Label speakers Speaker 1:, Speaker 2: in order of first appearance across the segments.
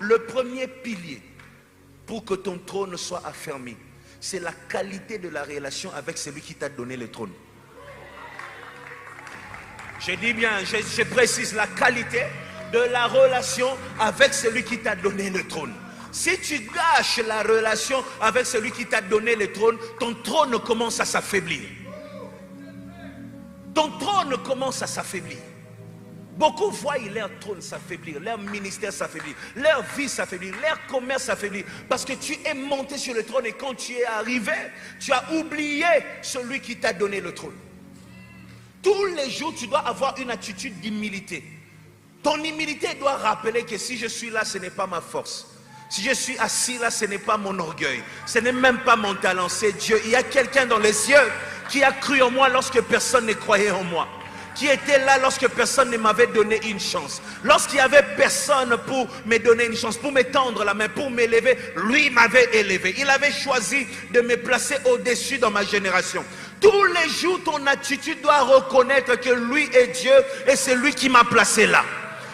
Speaker 1: Le premier pilier pour que ton trône soit affermi, c'est la qualité de la relation avec celui qui t'a donné le trône. Je dis bien, je précise la qualité de la relation avec celui qui t'a donné le trône. Si tu gâches la relation avec celui qui t'a donné le trône, ton trône commence à s'affaiblir. Ton trône commence à s'affaiblir. Beaucoup voient leur trône s'affaiblir, leur ministère s'affaiblir, leur vie s'affaiblir, leur commerce s'affaiblir. Parce que tu es monté sur le trône et quand tu es arrivé, tu as oublié celui qui t'a donné le trône. Tous les jours, tu dois avoir une attitude d'humilité. Ton humilité doit rappeler que si je suis là, ce n'est pas ma force. Si je suis assis là, ce n'est pas mon orgueil. Ce n'est même pas mon talent, c'est Dieu. Il y a quelqu'un dans les cieux qui a cru en moi lorsque personne ne croyait en moi. Qui était là lorsque personne ne m'avait donné une chance. Lorsqu'il n'y avait personne pour me donner une chance, pour me tendre la main, pour m'élever, lui m'avait élevé. Il avait choisi de me placer au-dessus dans ma génération. Tous les jours, ton attitude doit reconnaître que lui est Dieu et c'est lui qui m'a placé là.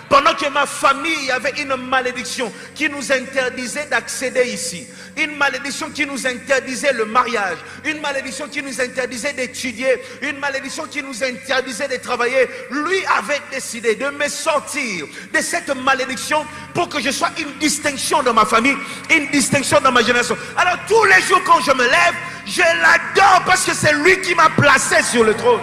Speaker 1: Pendant que ma famille avait une malédiction qui nous interdisait d'accéder ici. Une malédiction qui nous interdisait le mariage. Une malédiction qui nous interdisait d'étudier. Une malédiction qui nous interdisait de travailler. Lui avait décidé de me sortir de cette malédiction pour que je sois une distinction dans ma famille, une distinction dans ma génération. Alors tous les jours quand je me lève, je l'adore parce que c'est lui qui m'a placé sur le trône.